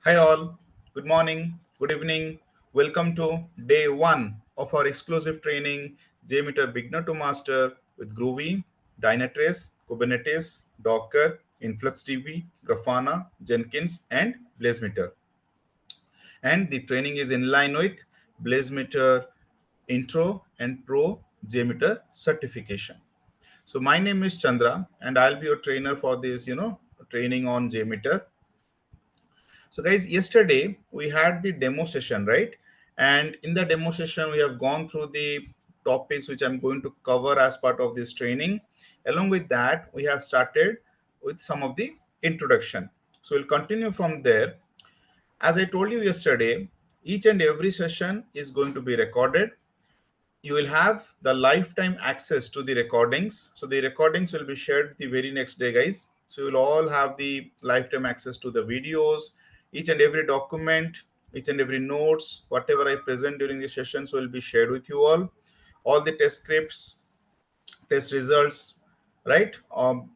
Hi all, good morning, good evening. Welcome to day one of our exclusive training, JMeter Beginner to Master with Groovy, Dynatrace, Kubernetes, Docker, InfluxDB, Grafana, Jenkins, and BlazeMeter. And the training is in line with BlazeMeter Intro and Pro JMeter certification. So my name is Chandra, and I'll be your trainer for this, training on JMeter. So guys, yesterday we had the demo session, right? And in the demo session, we have gone through the topics which I'm going to cover as part of this training. Along with that, we have started with some of the introduction. So we'll continue from there. As I told you yesterday, each and every session is going to be recorded. You will have the lifetime access to the recordings. So the recordings will be shared the very next day, guys. So you'll all have the lifetime access to the videos, each and every document, each and every notes, whatever I present during the sessions will be shared with you all the test scripts, test results, right?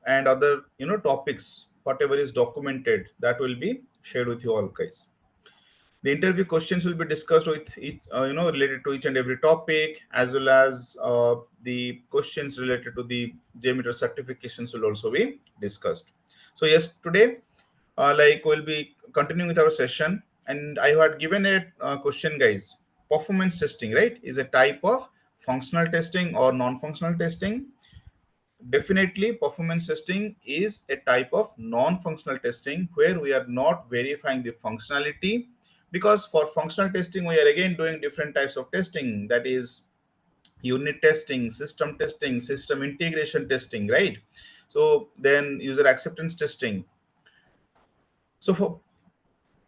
And other, topics, whatever is documented, that will be shared with you all, guys. The interview questions will be discussed with each, related to each and every topic, as well as the questions related to the JMeter certifications will also be discussed. So yes, today, we'll be continuing with our session, and I had given a question, guys. Performance testing, right, is a type of functional testing or non-functional testing. Definitely, performance testing is a type of non-functional testing where we are not verifying the functionality, because for functional testing we are again doing different types of testing, that is unit testing, system integration testing, right? So then user acceptance testing. So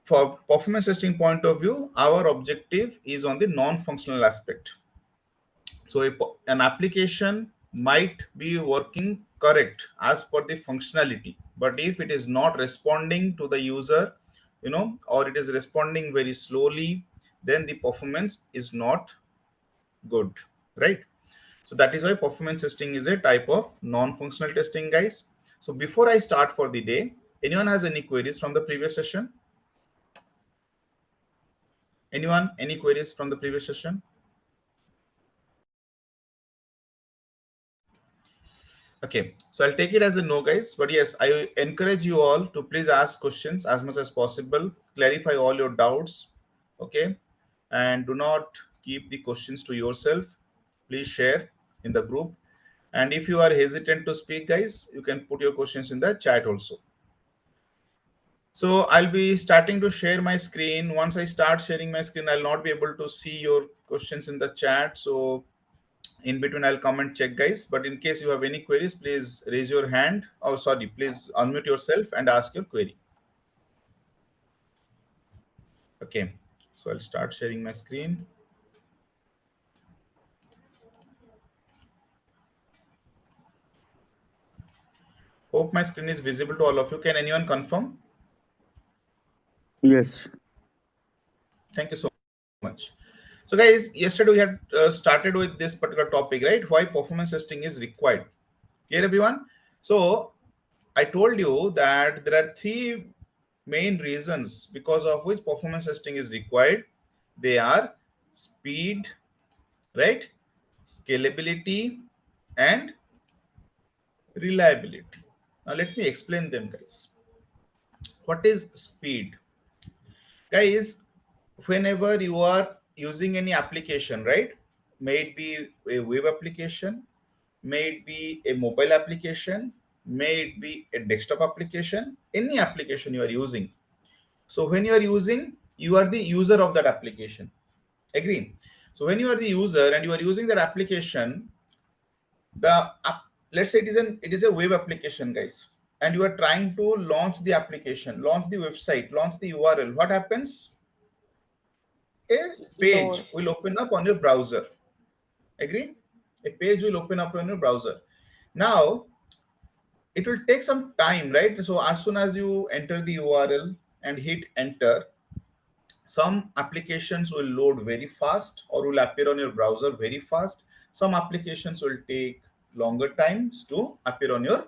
for performance testing point of view, our objective is on the non-functional aspect. So an application might be working correct as per the functionality, but if it is not responding to the user, or it is responding very slowly, then the performance is not good, right? So that is why performance testing is a type of non-functional testing, guys. So before I start for the day, anyone has any queries from the previous session? Anyone, any queries from the previous session? Okay, so I'll take it as a no, guys. But yes, I encourage you all to please ask questions as much as possible, clarify all your doubts, okay? And do not keep the questions to yourself. Please share in the group. And if you are hesitant to speak, guys, you can put your questions in the chat also. So I'll be starting to share my screen. Once I start sharing my screen, I'll not be able to see your questions in the chat. So in between I'll come and check, guys, but in case you have any queries, please raise your hand, or sorry, please unmute yourself and ask your query. Okay, so I'll start sharing my screen. Hope my screen is visible to all of you. Can anyone confirm? Yes. Thank you so much. So guys, yesterday we had started with this particular topic, right? Why performance testing is required. Clear, everyone? So I told you that there are three main reasons because of which performance testing is required. They are speed, right? Scalability and reliability. Now let me explain them, guys. What is speed? Guys, whenever you are using any application, right? May it be a web application, may it be a mobile application, may it be a desktop application, any application you are using. So when you are using, you are the user of that application. Agree? So when you are the user and you are using that application, let's say it is a web application, guys, and you are trying to launch the application, launch the website, launch the URL. What happens? A page Load. will open up on your browser. Agree? A page will open up on your browser. Now it will take some time, right? So as soon as you enter the URL and hit enter, some applications will load very fast or will appear on your browser very fast. Some applications will take longer times to appear on your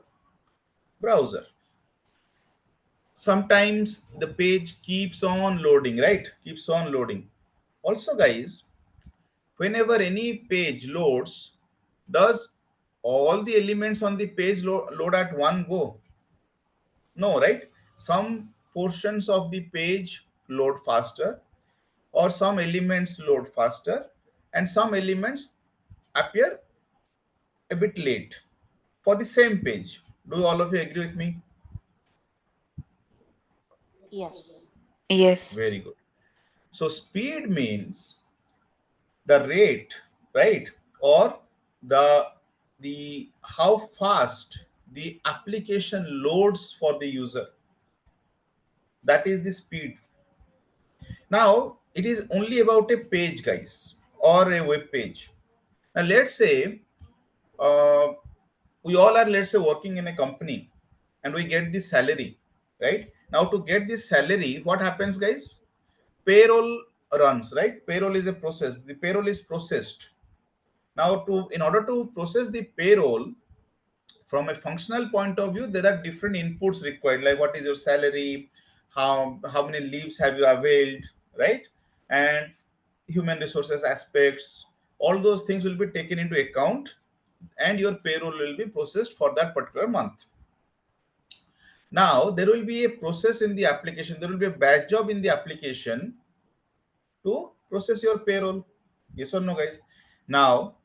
browser. Sometimes the page keeps on loading, right? Keeps on loading. Also, guys, whenever any page loads, does all the elements on the page load at one go? No, right? Some portions of the page load faster, or some elements load faster, and some elements appear a bit late for the same page. Do all of you agree with me? Yes. Yes. Very good. So speed means the rate, right? Or the the how fast the application loads for the user. That is the speed. Now it is only about a page, guys, or a web page. Now let's say uh, we all are, let's say, working in a company, and we get the salary, right? Now to get this salary, what happens, guys? Payroll runs, right? Payroll is a process. The payroll is processed. Now, to in order to process the payroll from a functional point of view, there are different inputs required, like what is your salary, how many leaves have you availed, right? And human resources aspects, all those things will be taken into account, and your payroll will be processed for that particular month. Now, there will be a process in the application, there will be a batch job in the application to process your payroll. Yes or no, guys? Now,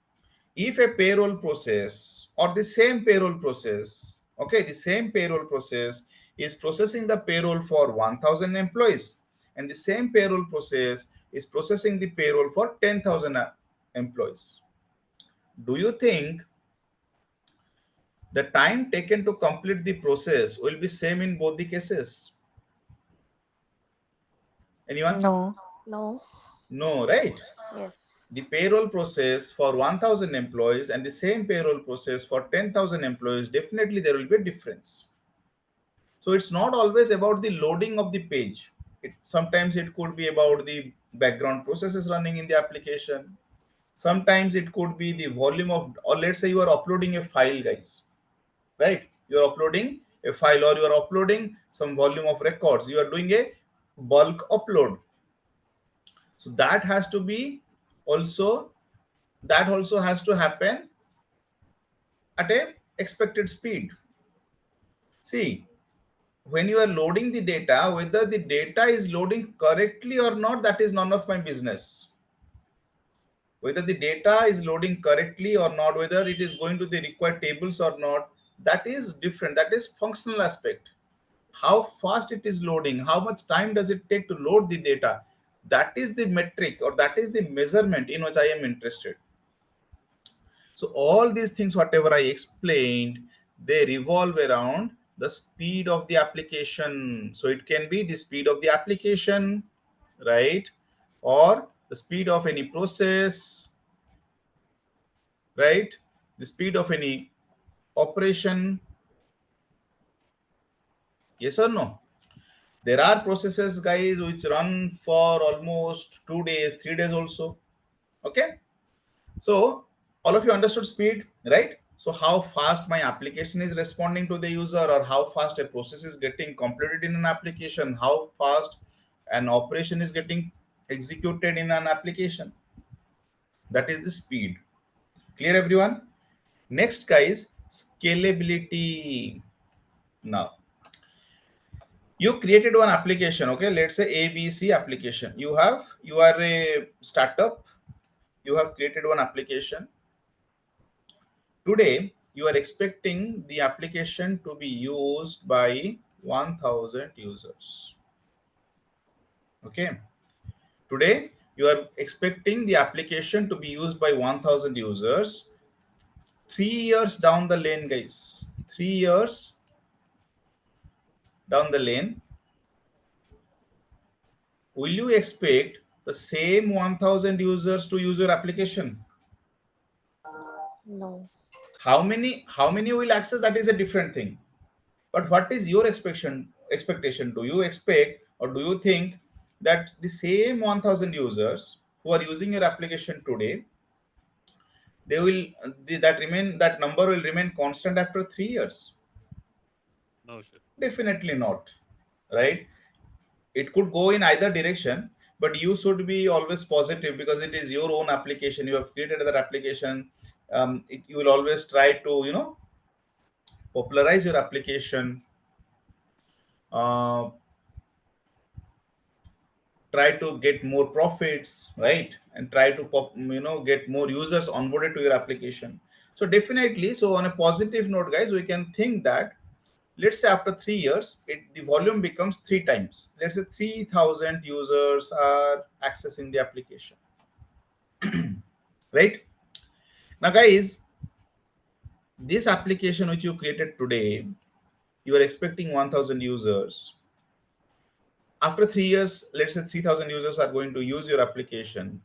if a payroll process or the same payroll process, okay, the same payroll process is processing the payroll for 1000 employees, and the same payroll process is processing the payroll for 10,000 employees, do you think the time taken to complete the process will be same in both the cases? Anyone? No. No. No, right? Yes. The payroll process for 1000 employees and the same payroll process for 10,000 employees, definitely there will be a difference. So it's not always about the loading of the page. Sometimes it could be about the background processes running in the application. Sometimes it could be the volume of, or let's say you are uploading a file, guys, right? You are uploading a file, or you are uploading some volume of records. You are doing a bulk upload. So that has to be also, that also has to happen at a expected speed. See, when you are loading the data, whether the data is loading correctly or not, that is none of my business. Whether the data is loading correctly or not, whether it is going to the required tables or not, that is different. That is functional aspect. How fast it is loading, how much time does it take to load the data, that is the metric, or that is the measurement in which I am interested. So all these things, whatever I explained, they revolve around the speed of the application. So it can be the speed of the application, right? Or the speed of any process, right? The speed of any operation. Yes or no? There are processes, guys, which run for almost 2 days, 3 days also. Okay. So all of you understood speed, right? So how fast my application is responding to the user, or how fast a process is getting completed in an application, how fast an operation is getting executed in an application. That is the speed. Clear, everyone? Next, guys, scalability. Now, you created one application, okay? Let's say ABC application. You are a startup. You have created one application. Today, you are expecting the application to be used by 1000 users. Okay. Today, you are expecting the application to be used by 1000 users. 3 years down the lane, guys. 3 years down the lane, will you expect the same 1000 users to use your application? No. How many will access, that is a different thing. But what is your expectation? Do you expect, or do you think that the same 1000 users who are using your application today, they will that number will remain constant after 3 years? No, sir. Definitely not. right? It could go in either direction, but you should be always positive because it is your own application. You have created that application. You will always try to, popularize your application, uh, try to get more profits, right? And try to get more users onboarded to your application. So definitely, so on a positive note, guys, we can think that, let's say after 3 years, the volume becomes 3 times. Let's say 3,000 users are accessing the application, right? Now, guys, this application which you created today, you are expecting 1,000 users. After 3 years, let's say 3,000 users are going to use your application.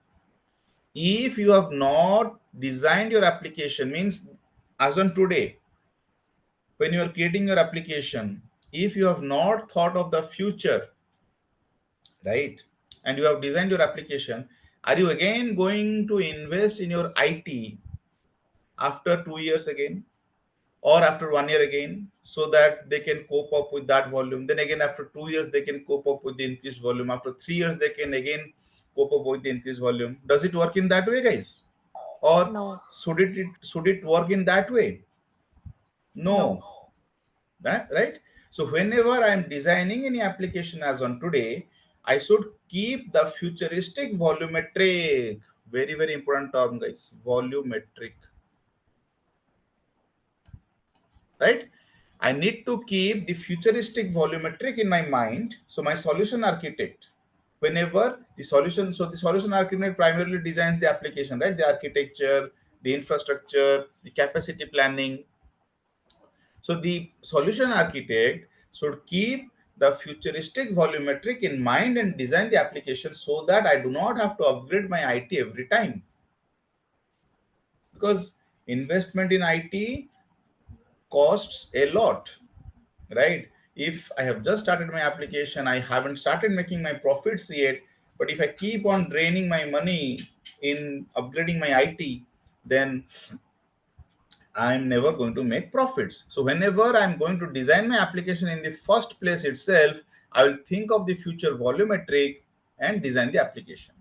If you have not designed your application, means as on today, when you are creating your application, if you have not thought of the future, right, and you have designed your application, are you again going to invest in your IT after 2 years again, or after 1 year again, so that they can cope up with that volume? Then again, after 2 years, they can cope up with the increased volume. After 3 years, they can again cope up with the increased volume. Does it work in that way, guys? Or No. should it work in that way? No. No. Right? So whenever I'm designing any application as on today, I should keep the futuristic volumetric. Very, very important term, guys. Volumetric. Right? I need to keep the futuristic volumetric in my mind. So my solution architect, whenever the solution architect primarily designs the application, right? The architecture, the infrastructure, the capacity planning. So the solution architect should keep the futuristic volumetric in mind and design the application so that I do not have to upgrade my IT every time. Because investment in IT costs a lot, right? If I have just started my application, I haven't started making my profits yet, but if I keep on draining my money in upgrading my IT, then I'm never going to make profits. So whenever I'm going to design my application in the first place itself, I will think of the future volumetric and design the application.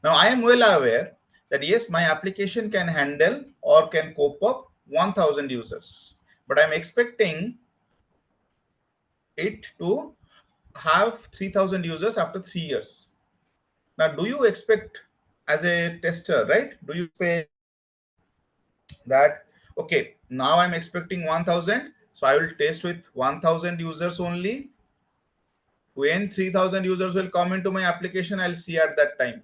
Now I am well aware that yes, my application can handle or can cope up 1,000 users, but I'm expecting it to have 3,000 users after 3 years. Now, do you expect, as a tester, right? Do you expect that, okay, now I'm expecting 1,000, so I will test with 1,000 users only. When 3,000 users will come into my application, I'll see at that time.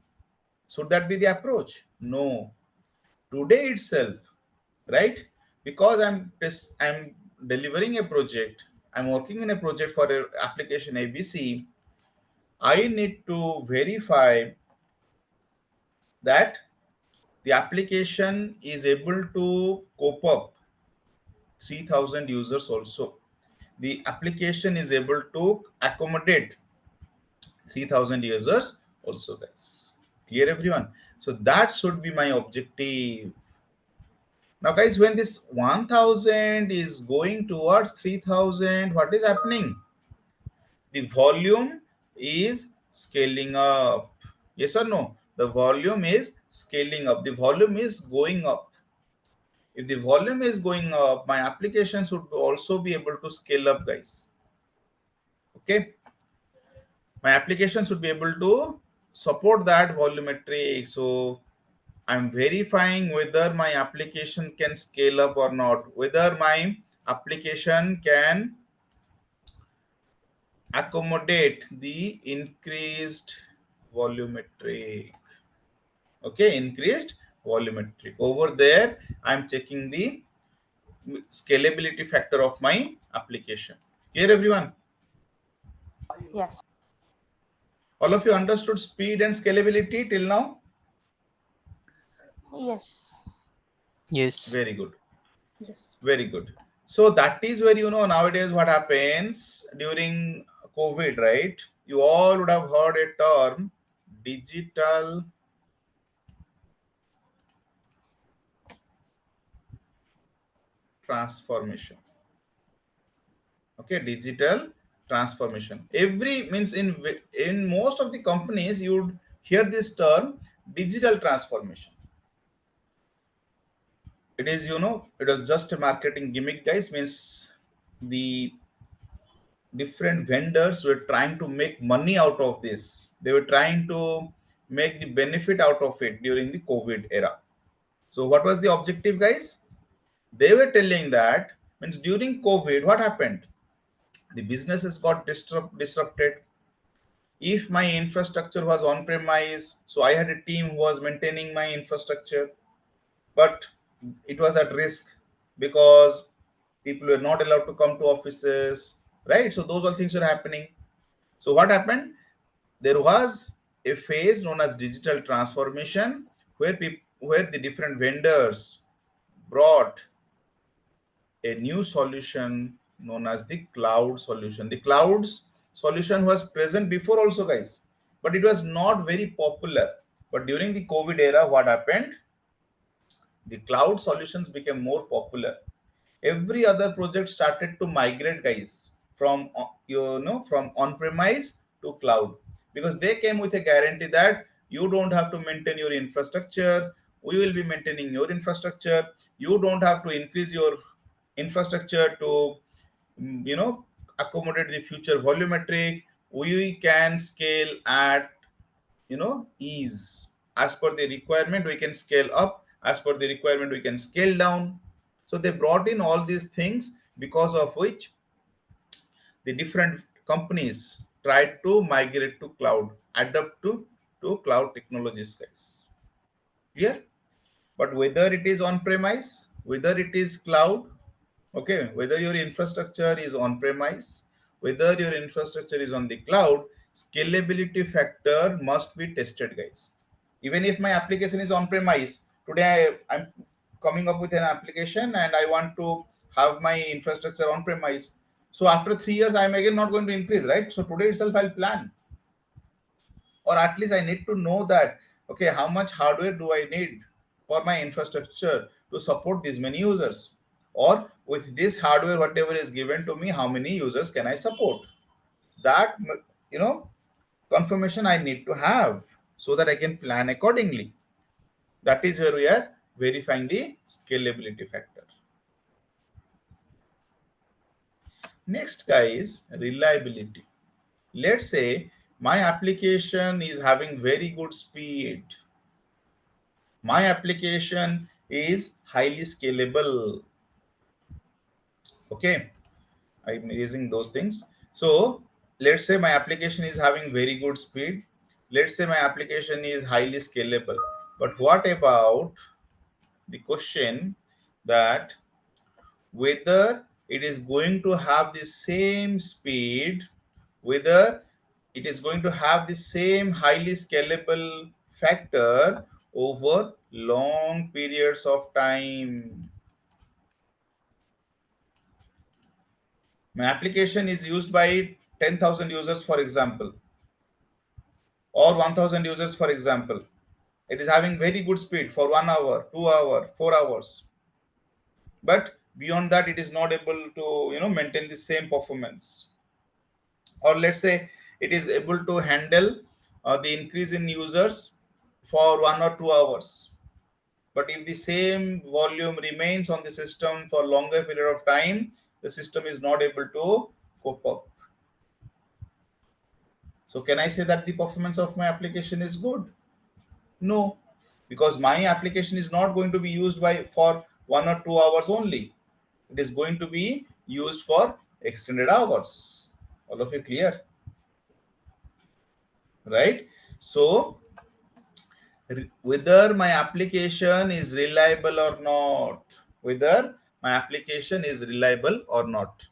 Should that be the approach? No. Today itself, right? Because I'm delivering a project, I'm working in a project for an application ABC, I need to verify that the application is able to cope up 3,000 users also. The application is able to accommodate 3,000 users also, guys. Clear, everyone? So that should be my objective. Now, guys, when this 1,000 is going towards 3,000, what is happening? The volume is scaling up. Yes or no? The volume is scaling up. The volume is going up. If the volume is going up, my application should also be able to scale up, guys. Okay, my application should be able to support that volumetric. So I'm verifying whether my application can scale up or not, whether my application can accommodate the increased volumetric. Okay, increased volumetric. Over there, I'm checking the scalability factor of my application. Clear, everyone? Yes. All of you understood speed and scalability till now? Yes. Yes. Very good. Very good. So that is where, nowadays what happens during COVID, right? You all would have heard a term, digital transformation. Okay, digital transformation. Every means in most of the companies you would hear this term digital transformation. It is, it was just a marketing gimmick, guys. Means the different vendors were trying to make money out of this. They were trying to make the benefit out of it during the COVID era. So what was the objective, guys? They were telling that means during COVID, what happened? The businesses got disrupted. If my infrastructure was on premise, so I had a team who was maintaining my infrastructure, but it was at risk because people were not allowed to come to offices, right? So those all things were happening. So what happened? There was a phase known as digital transformation where the different vendors brought a new solution known as the cloud solution. The cloud's solution was present before also, guys, but it was not very popular. But during the COVID era, what happened? The cloud solutions became more popular. Every other project started to migrate, guys, from from on-premise to cloud, because they came with a guarantee that you don't have to maintain your infrastructure. We will be maintaining your infrastructure. You don't have to increase your infrastructure to accommodate the future volumetric. We can scale at ease. As per the requirement we can scale up, as per the requirement we can scale down. So they brought in all these things, because of which the different companies tried to migrate to cloud, adapt to cloud technologies, guys. Clear? But whether it is on premise, whether it is cloud, okay, whether your infrastructure is on premise, whether your infrastructure is on the cloud, scalability factor must be tested, guys. Even if my application is on premise, today I'm coming up with an application and I want to have my infrastructure on premise. So after 3 years, I'm again not going to increase, right? So today itself I'll plan, or at least I need to know that, okay, how much hardware do I need for my infrastructure to support these many users, or with this hardware whatever is given to me, how many users can I support? That confirmation I need to have, so that I can plan accordingly. That is where we are verifying the scalability factor. Next, guys, reliability. Let's say my application is having very good speed. My application is highly scalable. Okay, I'm using those things. So let's say my application is having very good speed. Let's say my application is highly scalable. But what about the question that whether it is going to have the same speed, whether it is going to have the same highly scalable factor over long periods of time? My application is used by 10,000 users, for example, or 1,000 users, for example. It is having very good speed for 1 hour, 2 hour, 4 hours. But beyond that, it is not able to, maintain the same performance. Or let's say it is able to handle the increase in users for 1 or 2 hours. But if the same volume remains on the system for longer period of time, the system is not able to cope up. So can I say that the performance of my application is good? No, because my application is not going to be used for 1 or 2 hours only. It is going to be used for extended hours. All of you clear? Right? So whether my application is reliable or not, whether my application is reliable or not.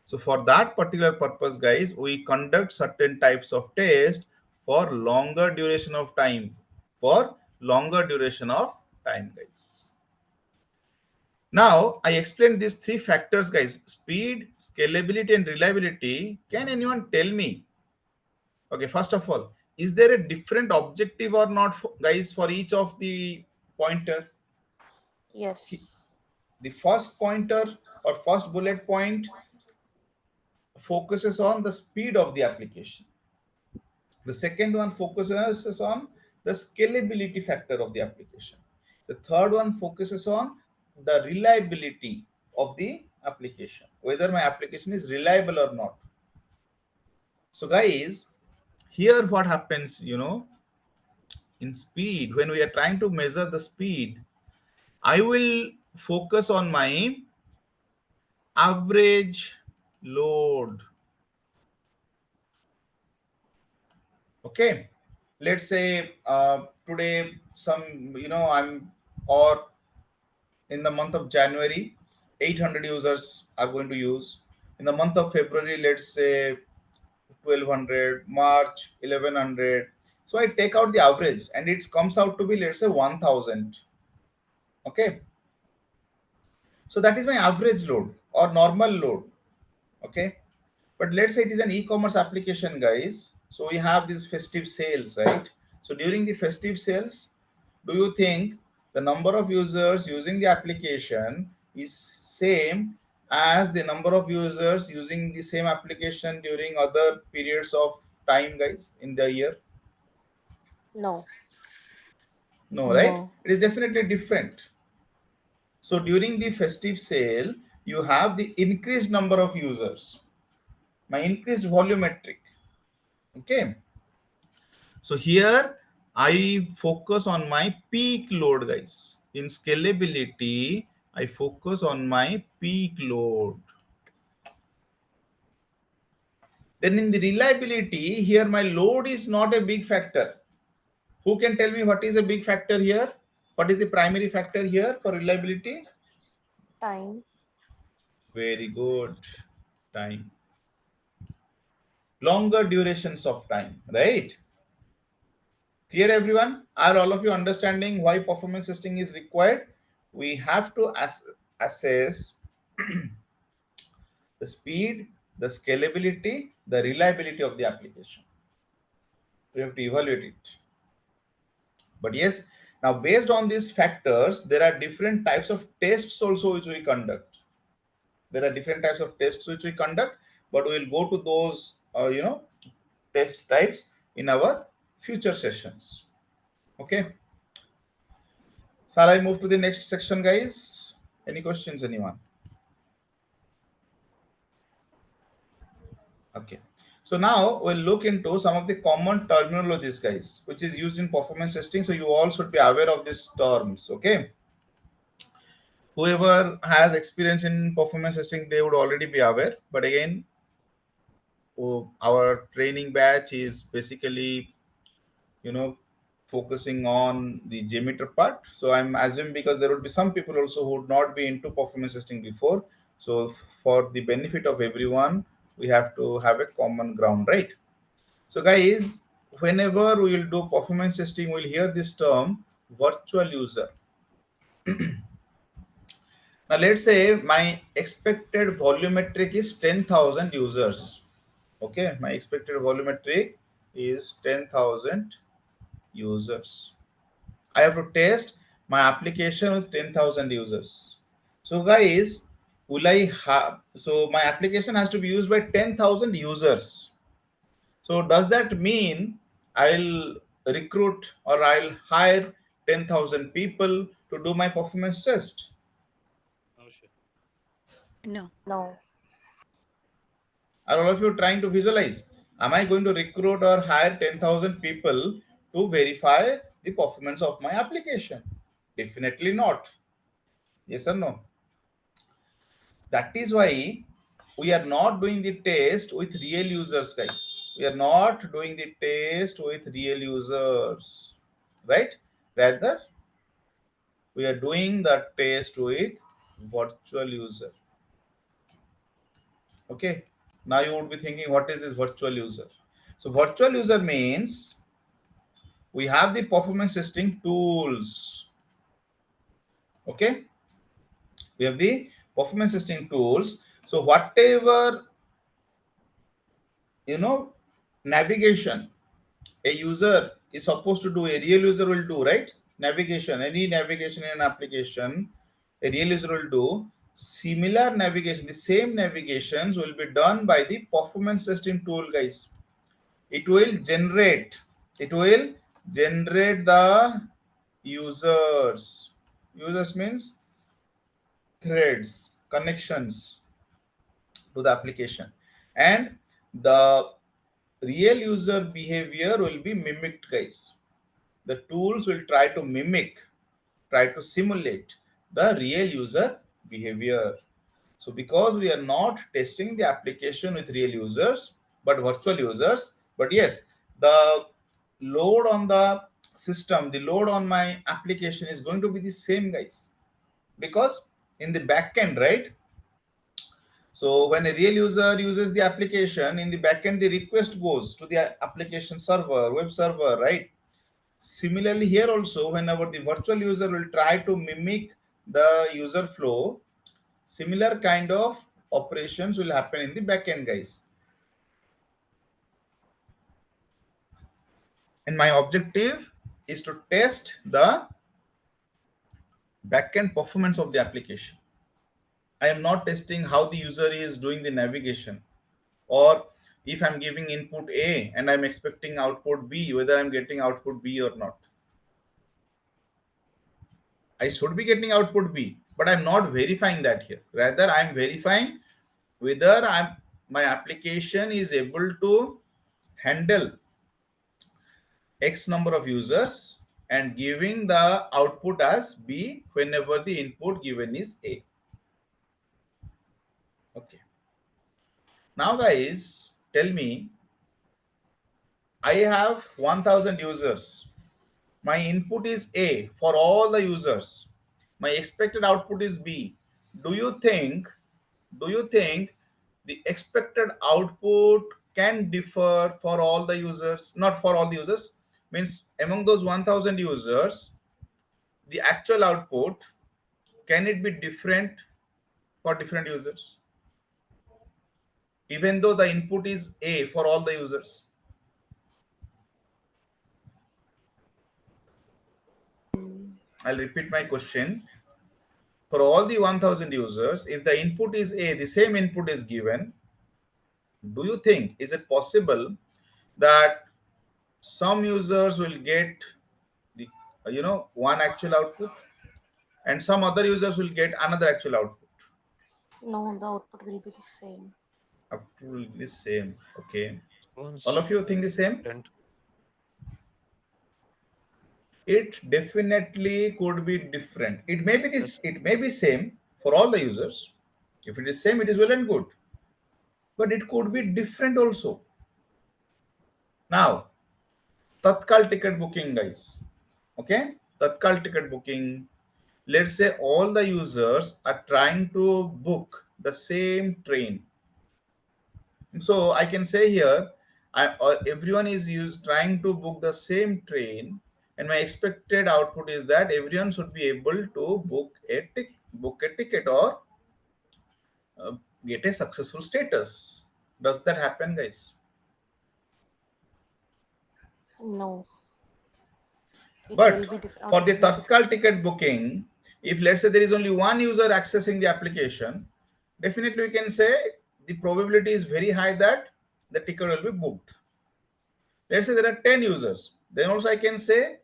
So for that particular purpose, guys, we conduct certain types of tests for longer duration of time, for longer duration of time, guys. Now I explained these three factors, guys: speed, scalability, and reliability. Can anyone tell me, okay, first of all, is there a different objective or not, guys, for each of the pointer? Yes. The first pointer or first bullet point, focuses on the speed of the application. The second one focuses on the scalability factor of the application. The third one focuses on the reliability of the application, whether my application is reliable or not. So guys, here what happens, in speed, when we are trying to measure the speed, I will focus on my average load. Okay, let's say today or in the month of January, 800 users are going to use. In the month of February, let's say 1200, March 1100. So I take out the average and it comes out to be, let's say, 1000. Okay, so that is my average load or normal load. Okay, but let's say it is an e-commerce application, guys. So we have these festive sales, right? So during the festive sales, do you think the number of users using the application is same as the number of users using the same application during other periods of time, guys, in the year? No. No, right? No. It is definitely different. So during the festive sale, you have the increased number of users, my increased volumetric. Okay. So here I focus on my peak load, guys. In scalability, I focus on my peak load. Then in the reliability, here my load is not a big factor. Who can tell me what is a big factor here? What is the primary factor here for reliability? Time. Very good. Time. Longer durations of time, right? Clear, everyone? Are all of you understanding why performance testing is required? We have to assess the speed, the scalability, the reliability of the application. We have to evaluate it. But yes, now based on these factors, there are different types of tests also which we conduct. There are different types of tests which we conduct, but we will go to those, test types in our future sessions. Okay. Shall I move to the next section, guys? Any questions, anyone? Okay. So now we'll look into some of the common terminologies, guys, which is used in performance testing. So you all should be aware of these terms. Okay. Whoever has experience in performance testing, they would already be aware. But again, our training batch is basically, focusing on the JMeter part. So I'm assuming because there would be some people also who would not be into performance testing before. So for the benefit of everyone, we have to have a common ground, right? So guys, whenever we will do performance testing, we'll hear this term virtual user. Now let's say my expected volumetric is 10,000 users. Okay, my expected volumetric is 10,000 users. I have to test my application with 10,000 users. So guys, so my application has to be used by 10,000 users. So does that mean I'll recruit or I'll hire 10,000 people to do my performance test? No. No. Are all of you trying to visualize? Am I going to recruit or hire 10,000 people to verify the performance of my application? Definitely not. Yes or no? That is why we are not doing the test with real users, guys. We are not doing the test with real users, right? Rather, we are doing the test with virtual user. Okay. Now you would be thinking, what is this virtual user? So virtual user means we have the performance testing tools. Okay. We have the performance testing tools. So whatever, navigation a user is supposed to do, a real user will do, right? Navigation, any navigation in an application, a real user will do. similar navigation, the same navigations will be done by the performance testing tool, guys. It will generate the users. Users means threads, connections to the application, and the real user behavior will be mimicked, guys. The tools will try to simulate the real user behavior. So because we are not testing the application with real users but virtual users, but yes, the load on the system, the load on my application is going to be the same, guys, because in the backend, right? So when a real user uses the application, in the backend the request goes to the application server, web server, right? Similarly here also, whenever the virtual user will try to mimic the user flow, similar kind of operations will happen in the backend, guys. And my objective is to test the backend performance of the application. I am not testing how the user is doing the navigation, or if I'm giving input A and I'm expecting output B, whether I'm getting output B or not. I should be getting output B, but I'm not verifying that here. Rather, I'm verifying whether my application is able to handle X number of users and giving the output as B whenever the input given is A. Okay. Now, guys, tell me, I have 1000 users. My input is A for all the users. My expected output is B. Do you think the expected output can differ for all the users? Not for all the users, means among those 1000 users, the actual output, can it be different for different users, even though the input is A for all the users? I'll repeat my question. For all the 1000 users, if the input is A, the same input is given, do you think, is it possible that some users will get the one actual output and some other users will get another actual output? No, the output will be the same. Output will be the same. Okay. All Once of you think the same? and It definitely could be different. It may be this, yes, it may be same for all the users. If it is same, it is well and good. But it could be different also. Now, Tatkal ticket booking, guys. Okay? Tatkal ticket booking. Let's say all the users are trying to book the same train. So I can say here, everyone is trying to book the same train, and my expected output is that everyone should be able to book a ticket or uh, get a successful status. Does that happen, guys? No, it will But be different. for Output the will be different. Tatkal ticket booking, if let's say there is only one user accessing the application, definitely we can say the probability is very high that the ticket will be booked. Let's say there are 10 users. Then also I can say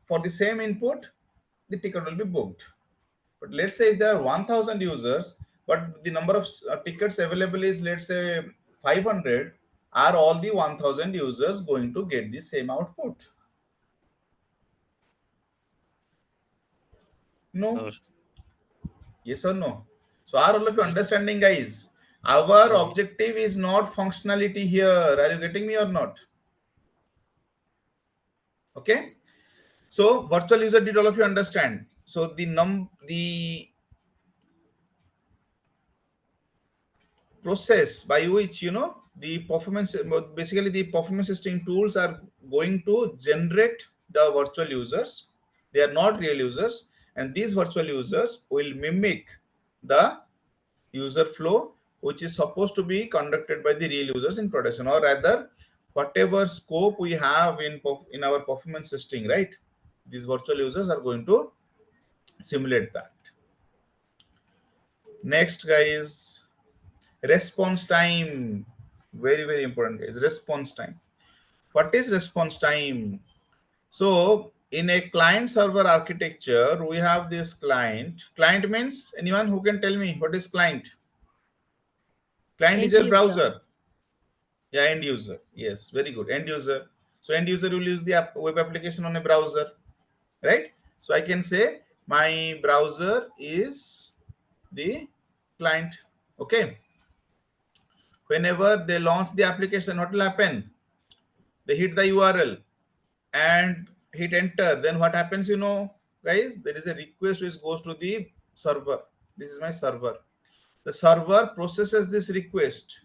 for the same input, the ticket will be booked. But let's say if there are 1000 users, but the number of tickets available is, let's say, 500, are all the 1000 users going to get the same output? No. or Yes or no? So are all of you yes, understanding, guys? Our no, objective is not functionality here. Are you getting me or not? Okay. So virtual user, did all of you understand? So the process by which the performance, basically the performance testing tools are going to generate the virtual users. They are not real users, and these virtual users will mimic the user flow which is supposed to be conducted by the real users in production, or rather whatever scope we have in our performance testing, right? These virtual users are going to simulate that. Next, guys, response time. Very, very important, guys. Response time. What is response time? So in a client server architecture, we have this client. Client means, anyone who can tell me what is client? Client is End your user. browser. Yeah, end user. Yes, very good. End user. So end user will use the web application on a browser, right? So I can say my browser is the client. Okay. Whenever they launch the application, what will happen? They hit the URL and hit enter. Then what happens, you know, guys? There is a request which goes to the server. This is my server. The server processes this request,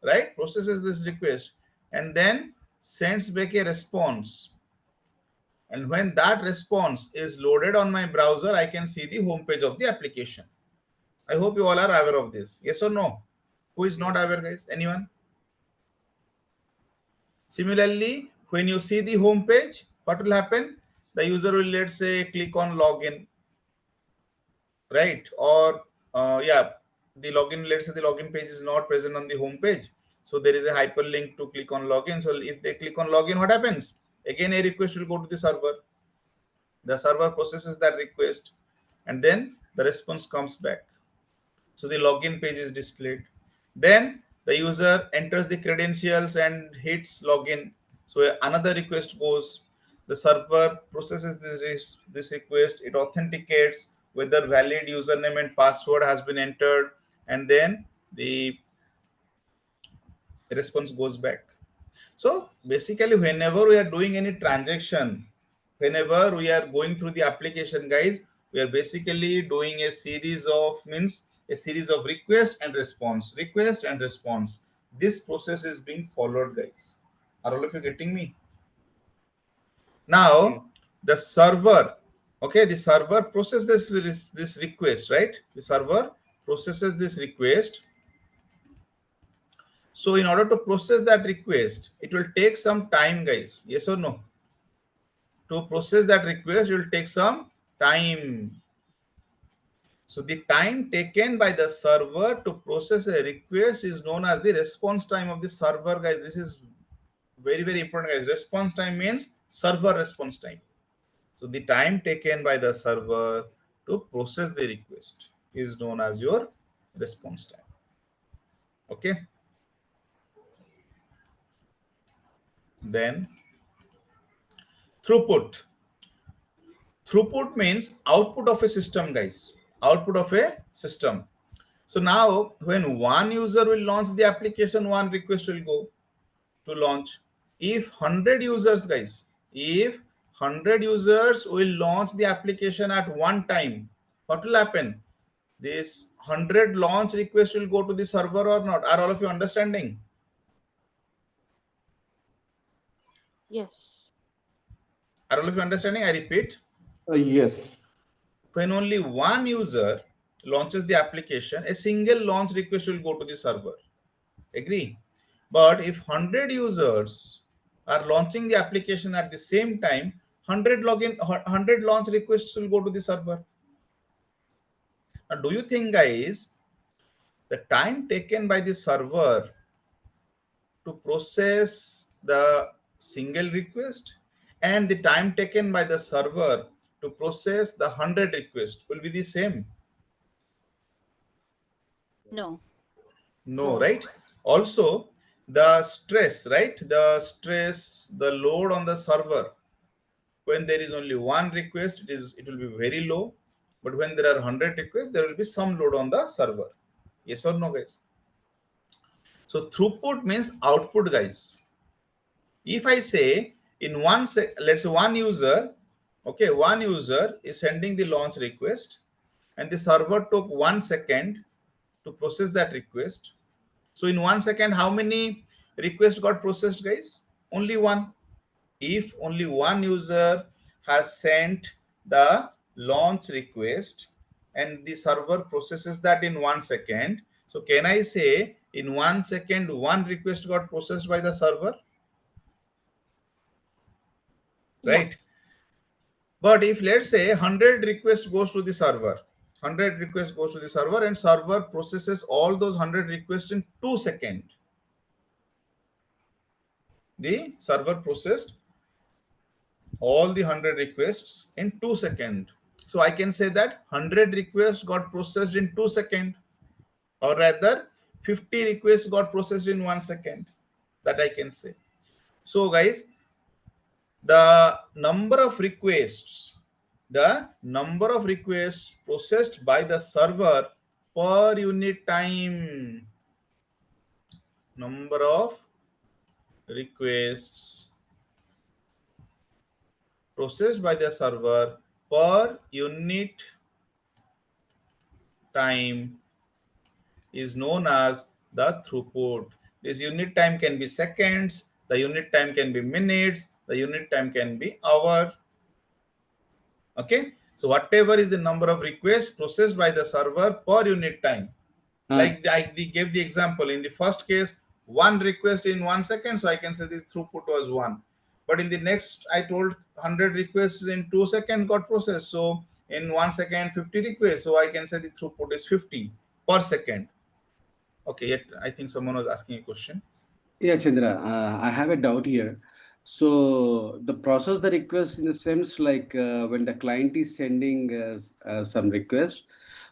right? Processes this request and then sends back a response. And when that response is loaded on my browser, I can see the homepage of the application. I hope you all are aware of this. Yes or no? Who is not aware, guys? Anyone? Similarly, when you see the home page, what will happen? The user will, let's say, click on login, right? Or yeah, the login, let's say the login page is not present on the home page. So there is a hyperlink to click on login. So if they click on login, what happens? Again, a request will go to the server. The server processes that request and then the response comes back. So the login page is displayed. Then the user enters the credentials and hits login. So another request goes. The server processes this request. It authenticates whether valid username and password has been entered, and then the response goes back. So basically, whenever we are doing any transaction, whenever we are going through the application, guys, we are basically doing a series of request and response, request and response. This process is being followed, guys. Are all of you getting me? Now, the server, okay, the server processes this request, right? The server processes this request. So in order to process that request, it will take some time, guys. Yes or no? To process that request, it will take some time. So the time taken by the server to process a request is known as the response time of the server, guys. This is very, very important, guys. Response time means server response time. So the time taken by the server to process the request is known as your response time. Okay. Then throughput. Throughput means output of a system, guys. Output of a system. So now when one user will launch the application, one request will go to launch. If 100 users, guys, if 100 users will launch the application at one time, what will happen? This 100 launch request will go to the server or not? Are all of you understanding? Yes. Are all of you understanding? I repeat. Yes. When only one user launches the application, a single launch request will go to the server. Agree? But if 100 users are launching the application at the same time, 100 launch requests will go to the server. Now, do you think, guys, the time taken by the server to process the single request and the time taken by the server to process the 100 requests will be the same? No. No, right? Also, the stress, right? The stress, the load on the server. When there is only one request, it will be very low. But when there are 100 requests, there will be some load on the server. Yes or no, guys? So throughput means output, guys. If I say in let's say one user, okay, one user is sending the launch request, and the server took 1 second to process that request. So in 1 second, how many requests got processed, guys? Only one. If only one user has sent the launch request and the server processes that in 1 second, so can I say in 1 second, one request got processed by the server? Yeah. Right? But if let's say 100 request goes to the server, 100 requests goes to the server, and server processes all those 100 requests in 2 seconds. The server processed all the 100 requests in 2 seconds. So I can say that 100 requests got processed in 2 seconds, or rather 50 requests got processed in 1 second. That I can say. So guys, the number of requests processed by the server per unit time, number of requests processed by the server per unit time is known as the throughput. This unit time can be seconds, the unit time can be minutes, the unit time can be hour. Okay, so whatever is the number of requests processed by the server per unit time. Like I gave the example in the first case, 1 request in 1 second, so I can say the throughput was 1. But in the next, I told 100 requests in 2 seconds got processed. So in 1 second, 50 requests. So I can say the throughput is 50 per second. Okay, yet I think someone was asking a question. Yeah, Chandra, I have a doubt here. So the process the request in the sense like when the client is sending some request,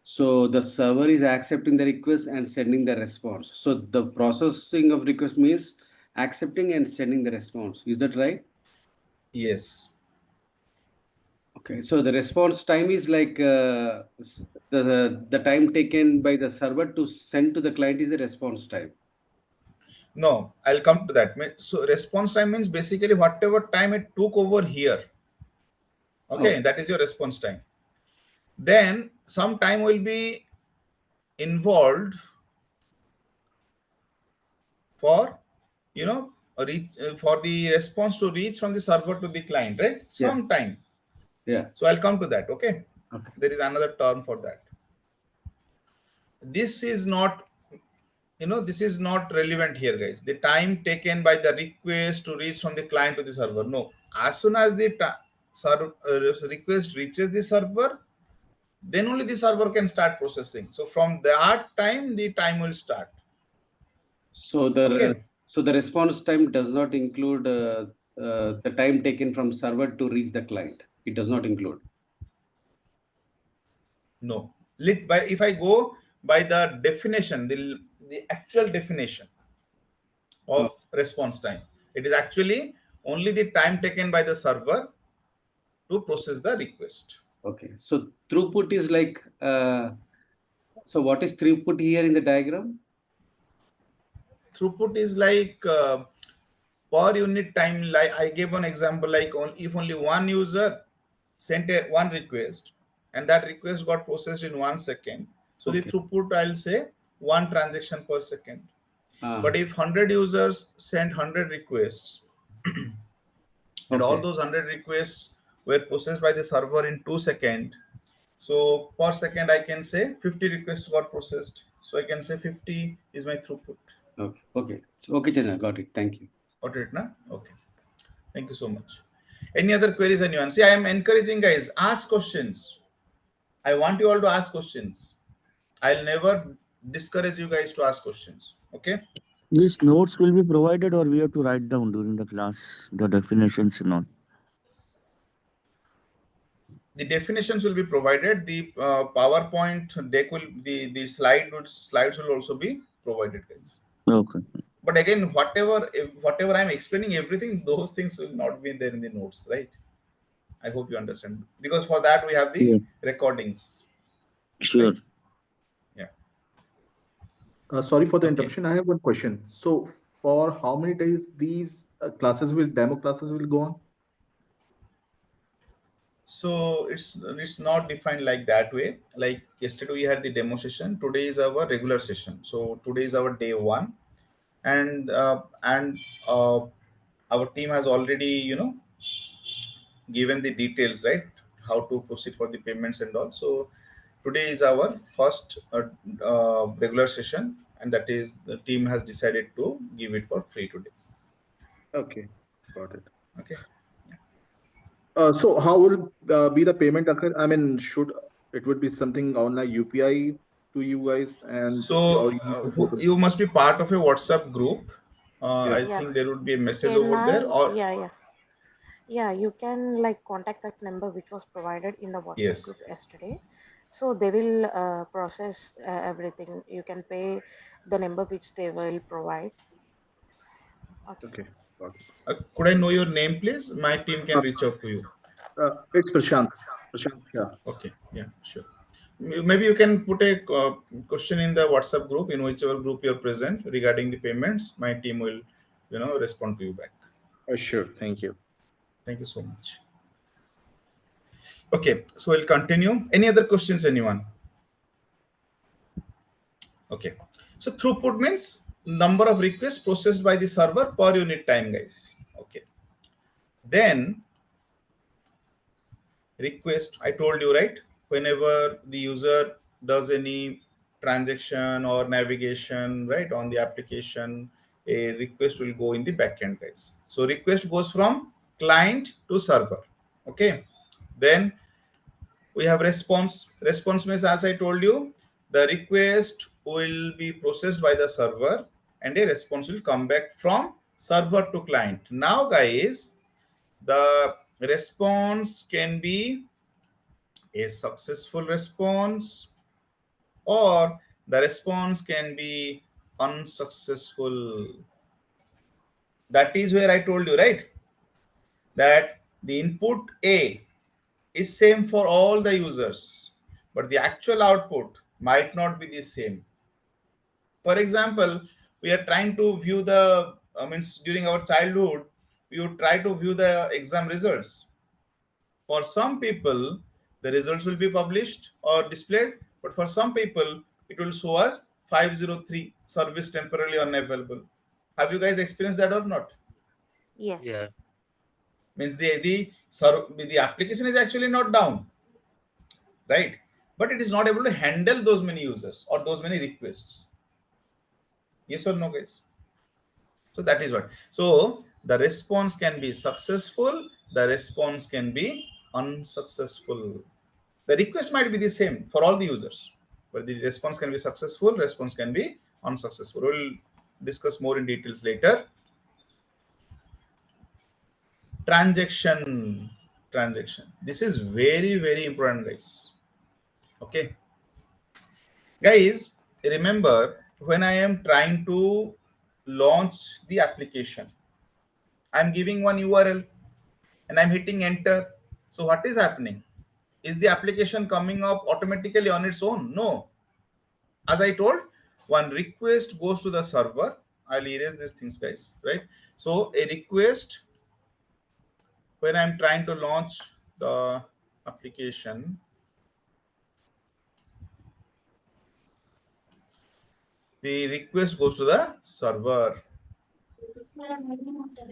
so the server is accepting the request and sending the response. So the processing of request means accepting and sending the response. Is that right? Yes. Okay, so the response time is like the time taken by the server to send to the client is the response time. No, I'll come to that. So response time means basically whatever time it took over here. Okay, that is your response time. Then some time will be involved for, you know, for the response to reach from the server to the client, right? Some time. Yeah. So I'll come to that. Okay. Okay. There is another term for that. This is not, this is not relevant here, guys. The time taken by the request to reach from the client to the server. No. As soon as the request reaches the server, then only the server can start processing. So from that time, the time will start. So the response time does not include the time taken from server to reach the client. It does not include. No. If I go by the definition, the actual definition of response time, it is actually only the time taken by the server to process the request. Okay. So throughput is like, so what is throughput here in the diagram? Throughput is like per unit time. Like I gave one example, like if only one user sent one request and that request got processed in 1 second. So the throughput, I'll say 1 transaction per second. But if 100 users sent 100 requests and all those 100 requests were processed by the server in 2 seconds, so per second I can say 50 requests got processed. So I can say 50 is my throughput. Okay, Chandra, got it. Thank you. Got it, na? Okay. Thank you so much. Any other queries anyone? See, I am encouraging guys, ask questions. I want you all to ask questions. I'll never discourage you guys to ask questions. Okay? These notes will be provided or we have to write down during the class, the definitions and all? The definitions will be provided. The PowerPoint deck will, the slides will also be provided, guys. Okay. But again, whatever I'm explaining, everything, those things will not be there in the notes, right? I hope you understand. Because for that, we have the recordings. Sure. Right? Yeah. Sorry for the interruption. I have one question. So for how many days these demo classes will go on? So it's not defined like that way. Like yesterday we had the demo session. Today is our regular session. So today is our day 1, and our team has already given the details, right? How to proceed for the payments and all. So today is our first regular session, and that is the team has decided to give it for free today. Okay, got it. Okay. So how will be the payment occur? I mean, should It would be something on a UPI to you guys, and So or you need to go to. you must be part of a WhatsApp group. Yeah. I Yeah. think there would be a message Can over there, I? or Yeah, yeah. Yeah, you can like contact that number which was provided in the WhatsApp yes. group yesterday. So they will process everything. You can pay the number which they will provide. Okay. Okay. Got it. Could I know your name, please? My team can Uh, reach out to you. it's Prashant. Prashant. Yeah. Okay, yeah, sure. Maybe you can put a question in the WhatsApp group, in whichever group you're present, regarding the payments. My team will, respond to you back. Sure. Thank you. Thank you so much. Okay, so we'll continue. Any other questions, anyone? Okay. So throughput means number of requests processed by the server per unit time, guys. Okay. Then request, I told you, right? Whenever the user does any transaction or navigation, right, on the application, a request will go in the backend, guys. So request goes from client to server. Okay. Then we have response. Response means, as I told you, the request will be processed by the server and a response will come back from server to client. Now, guys, the response can be a successful response, or the response can be unsuccessful. That is where I told you, right, that the input A is same for all the users, but the actual output might not be the same. For example, we are trying to view the, during our childhood, we would try to view the exam results. For some people, the results will be published or displayed, but for some people, it will show us 503 service temporarily unavailable. Have you guys experienced that or not? Yes. Yeah. Means the application is actually not down, right? But it is not able to handle those many users or those many requests. Yes or no, guys? So that is what. So the response can be successful, the response can be unsuccessful. The request might be the same for all the users, but the response can be successful, response can be unsuccessful. We'll discuss more in details later. Transaction. This is very, very important, guys. Okay. Guys, remember, when I am trying to launch the application, I'm giving one URL and I'm hitting enter. So what is happening? Is the application coming up automatically on its own? No. As I told, one request goes to the server. I'll erase these things, guys, right? So a request, when I'm trying to launch the application, the request goes to the server.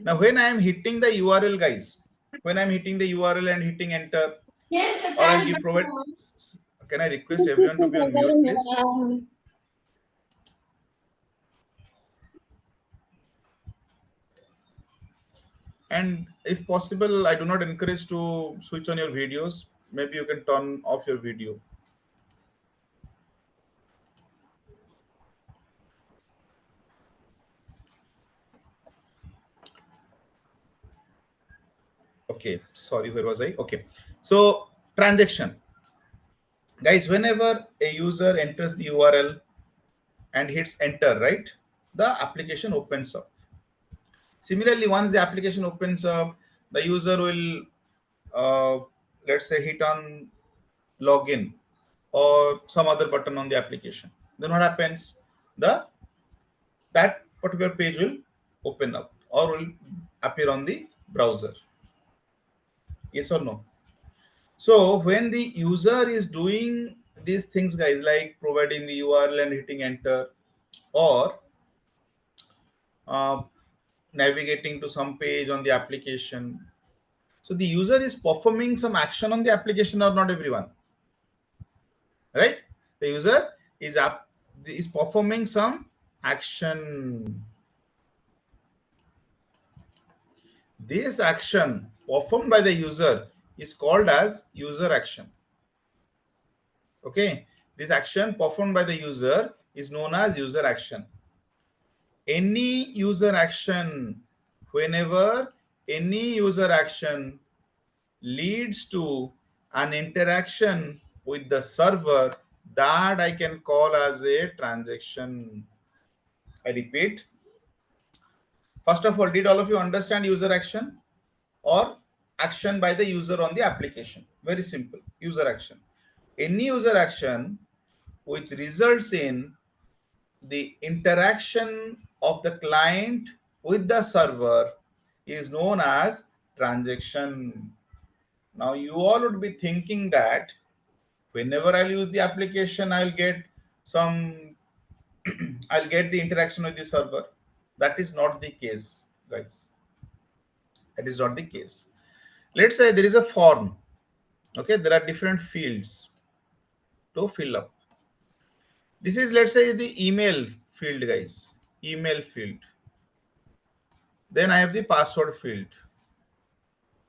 Now, when I am hitting the URL, guys, when I'm hitting the URL and hitting enter, or I'll give provide. Can I request everyone to be on mute, please? And if possible, I do not encourage to switch on your videos. Maybe you can turn off your video. Okay, sorry, where was I? Okay, so transaction. Guys, whenever a user enters the URL and hits enter, right, the application opens up. Similarly, once the application opens up, the user will, let's say, hit on login or some other button on the application. Then what happens? That particular page will open up or will appear on the browser. Yes or no? So when the user is doing these things, guys, like providing the URL and hitting enter, or uh, navigating to some page on the application, so the user is performing some action on the application, or not everyone, right? The user is performing some action. This action performed by the user is called as user action. Okay, this action performed by the user is known as user action. Any user action, whenever any user action leads to an interaction with the server, that I can call as a transaction. I repeat. First of all, did all of you understand user action or action by the user on the application? Very simple. User action. Any user action which results in the interaction of the client with the server is known as transaction. Now you all would be thinking that whenever I'll use the application, I'll get some I'll get the interaction with the server. That is not the case, guys. That is not the case. Let's say there is a form. Okay, there are different fields to fill up. This is, let's say, the email field, guys. Email field. Then I have the password field.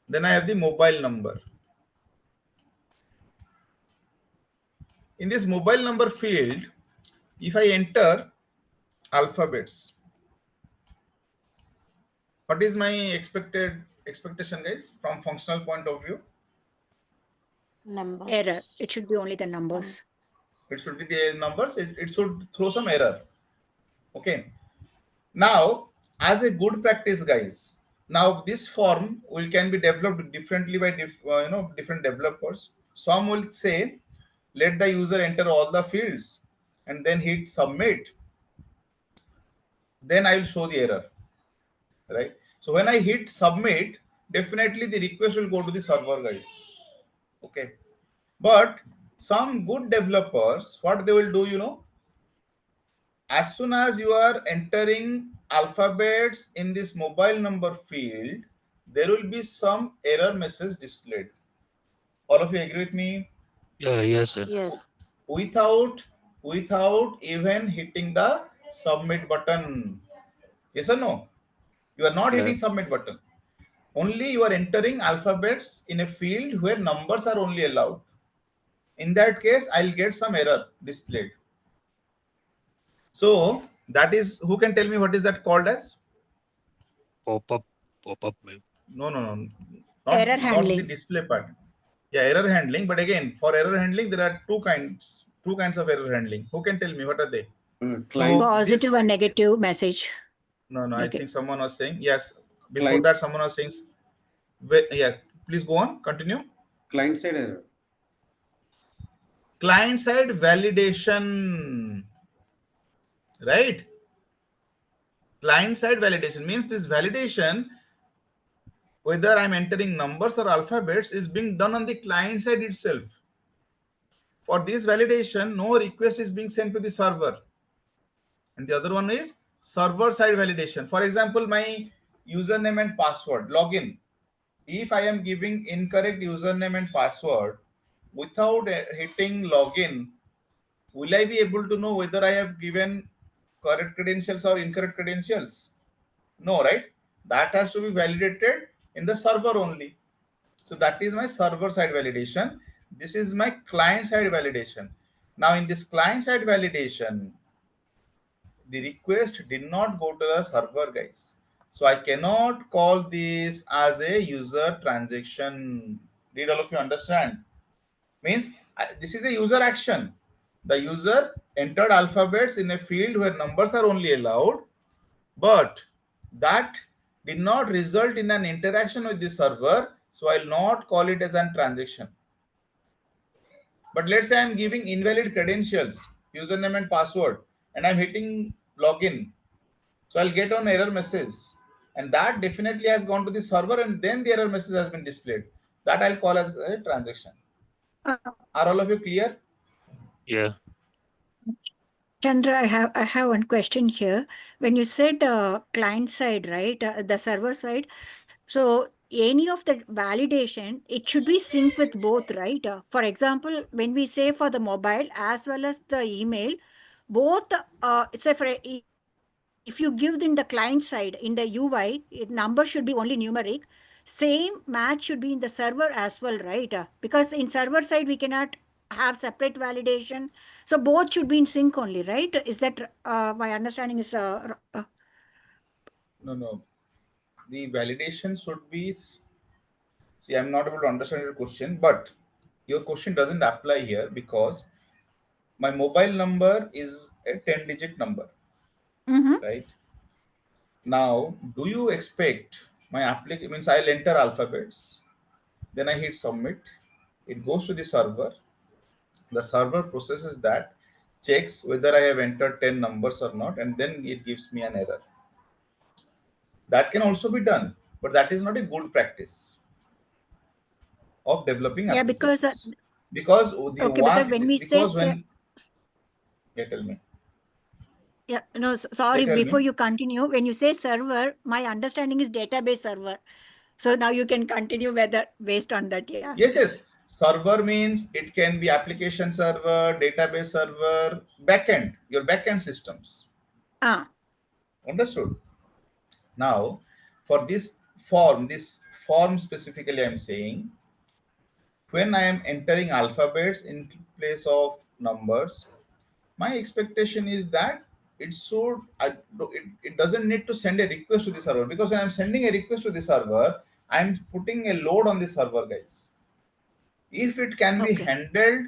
Then I have the mobile number. In this mobile number field, if I enter alphabets, what is my expectation, guys, from functional point of view? Numbers. Error. It should be only the numbers. It should be the numbers. It should throw some error. Okay. Now, as a good practice, guys, now this form can be developed differently by different developers. Some will say, let the user enter all the fields and then hit submit. Then I will show the error. Right. So when I hit submit, definitely the request will go to the server, guys. Okay. But some good developers, what they will do, as soon as you are entering alphabets in this mobile number field, there will be some error message displayed. All of you agree with me? Yes, sir. Yes. Without even hitting the submit button. Yes or no? You are not Yeah. hitting submit button. Only you are entering alphabets in a field where numbers are only allowed. In that case, I'll get some error displayed. So that is, who can tell me what is that called as? Pop-up. No. Error Not the handling. display part. Yeah, error handling. But again, for error handling, there are two kinds of error handling. Who can tell me what are they? So Positive and negative message. No, I Okay. think someone was saying yes. Before Client- that, someone was saying, yeah. Please go on. Continue. Client side error. Client side validation. Right. Client side validation means this validation, whether I'm entering numbers or alphabets, is being done on the client side itself. For this validation, no request is being sent to the server. And the other one is server side validation. For example, my username and password login. If I am giving incorrect username and password without hitting login, will I be able to know whether I have given correct credentials or incorrect credentials? No, right? That has to be validated in the server only. So that is my server side validation. This is my client side validation. Now in this client side validation, the request did not go to the server, guys. So I cannot call this as a user transaction. Did all of you understand? Means this is a user action. The user entered alphabets in a field where numbers are only allowed, but that did not result in an interaction with the server. So I'll not call it as a transaction. But let's say I'm giving invalid credentials, username and password, and I'm hitting login. So I'll get an error message, and that definitely has gone to the server, and then the error message has been displayed. That I'll call as a transaction. Are all of you clear? Yeah. Chandra, I have one question here. When you said client side, right, the server side, so any of the validation, it should be synced with both, right? For example, when we say for the mobile as well as the email, both, say for if you give in the client side, in the UI, number should be only numeric. Same match should be in the server as well, right? Because in server side, we cannot have separate validation. So both should be in sync only, right? Is that my understanding is No. The validation should be. See, I'm not able to understand your question, but your question doesn't apply here because my mobile number is a 10-digit number, right? Now, do you expect my application means I'll enter alphabets, then I hit submit, it goes to the server processes that, checks whether I have entered 10 numbers or not, and then it gives me an error. That can also be done, but that is not a good practice of developing yeah, applications. Because the okay, because when we say yeah, tell me. yeah, no, Yeah, sorry, tell before me. you continue, when you say server, my understanding is database server. So now you can continue whether based on that, yeah. Yes. Server means it can be application server, database server, backend, your backend systems. Understood? Now, for this form specifically, I'm saying when I am entering alphabets in place of numbers, my expectation is that it doesn't need to send a request to the server, because when I'm sending a request to the server, I'm putting a load on the server, guys. If it can be handled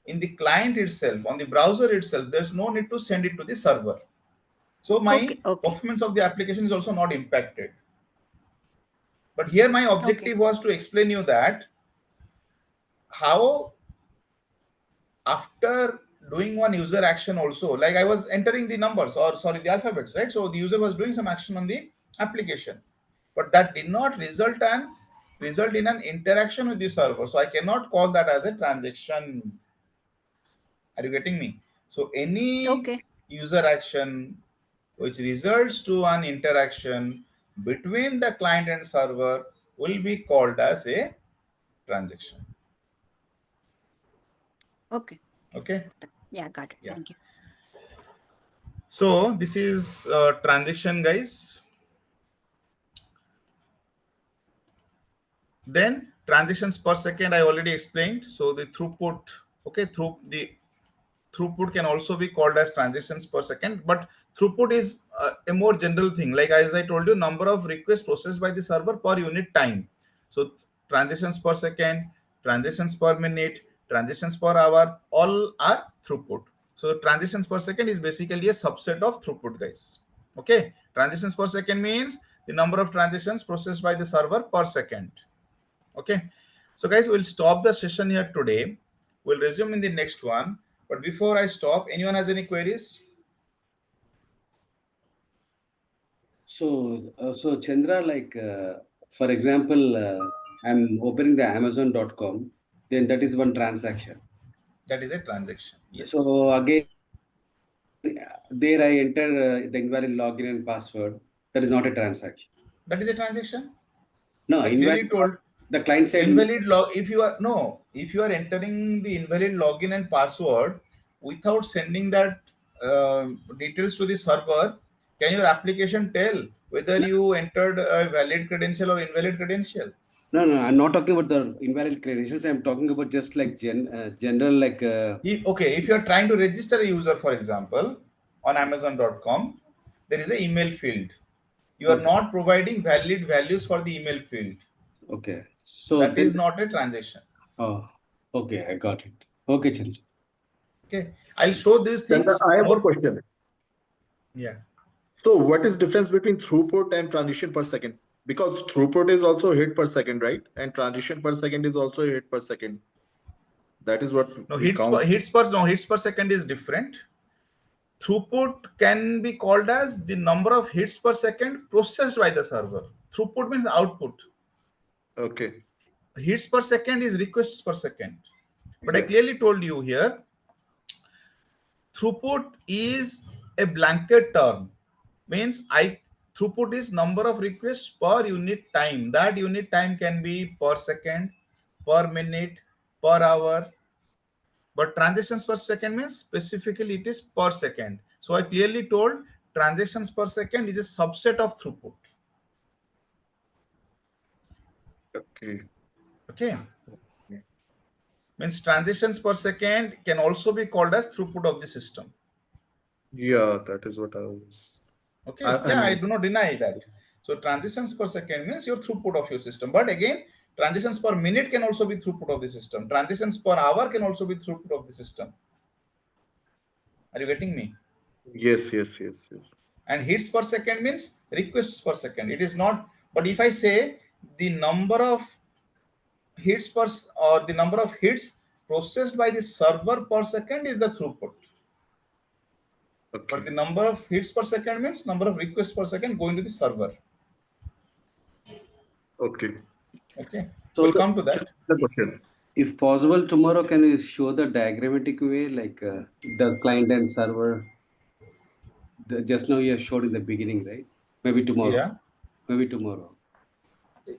in the client itself, on the browser itself, there's no need to send it to the server. So my performance of the application is also not impacted. But here my objective was to explain you that how after doing one user action also, like I was entering the numbers, or sorry, the alphabets, right? So the user was doing some action on the application, but that did not result in an interaction with the server. So I cannot call that as a transaction. Are you getting me? So any user action which results to an interaction between the client and server will be called as a transaction. Okay. Yeah, got it. Yeah. Thank you. So this is transaction, guys. Then transactions per second, I already explained. So the throughput, throughput can also be called as transactions per second, but throughput is a more general thing. Like as I told you, number of requests processed by the server per unit time. So transactions per second, transactions per minute, transactions per hour, all are throughput. So transactions per second is basically a subset of throughput, guys. Okay, transactions per second means the number of transactions processed by the server per second. Okay, so guys, we'll stop the session here today. We'll resume in the next one. But before I stop, anyone has any queries? So Chandra, like for example, I'm opening the Amazon.com, then that is one transaction. That is a transaction. Yes. So again, there I enter the invalid login and password. That is not a transaction. That is a transaction. No, I clearly told the client side invalid log. If you are entering the invalid login and password without sending that details to the server, can your application tell whether you entered a valid credential or invalid credential? No, I'm not talking about the invalid credentials. I'm talking about just like general like. If you are trying to register a user, for example, on Amazon.com, there is an email field. You are not providing valid values for the email field. Okay. So that is not a transaction. Oh, okay. I got it. Okay, Chandra. Okay. I'll show these things. Chandra, I have a question. Yeah. So what is difference between throughput and transition per second? Because throughput is also hit per second, right? And transition per second is also hit per second. That is what hits per second is different. Throughput can be called as the number of hits per second processed by the server. Throughput means output. Okay. Hits per second is requests per second. But I clearly told you here, throughput is a blanket term. Means throughput is number of requests per unit time. That unit time can be per second, per minute, per hour. But transactions per second means specifically it is per second. So I clearly told transactions per second is a subset of throughput. Okay. means transactions per second can also be called as throughput of the system. Yeah, that is what I was. Okay. I I mean, do not deny that. So transactions per second means your throughput of your system. But again, transactions per minute can also be throughput of the system. Transactions per hour can also be throughput of the system. Are you getting me? yes. And hits per second means requests per second. It is not. But if I say the number of hits or the number of hits processed by the server per second is the throughput. Okay. But the number of hits per second means number of requests per second going to the server. Okay. Okay. So We'll come to that. The question. if possible, tomorrow, can you show the diagrammatic way, like the client and server? Just now you have showed in the beginning, right? Maybe tomorrow. Yeah. Maybe tomorrow.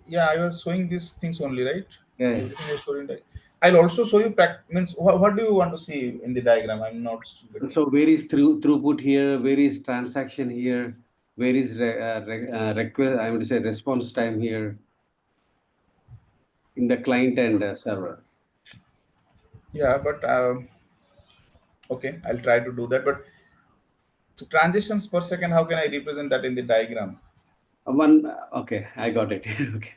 Yeah, I was showing these things only, right? Yeah. Everything I showed in I'll also show you means what do you want to see in the diagram? I'm not still getting. So where is throughput here? Where is transaction here? Where is request? I would say response time here in the client and server. Yeah, but okay, I'll try to do that. But transitions per second, how can I represent that in the diagram? Okay, I got it. Okay.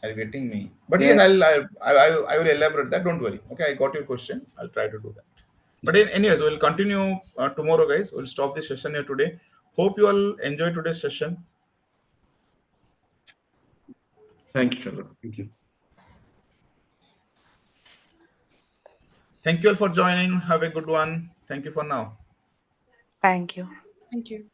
Are you getting me? But Yeah. yes, I will elaborate that. Don't worry. Okay, I got your question. I'll try to do that. But anyways, we'll continue tomorrow, guys. We'll stop the session here today. Hope you all enjoy today's session. Thank you, Chandra. Thank you. Thank you all for joining. Have a good one. Thank you for now. Thank you. Thank you.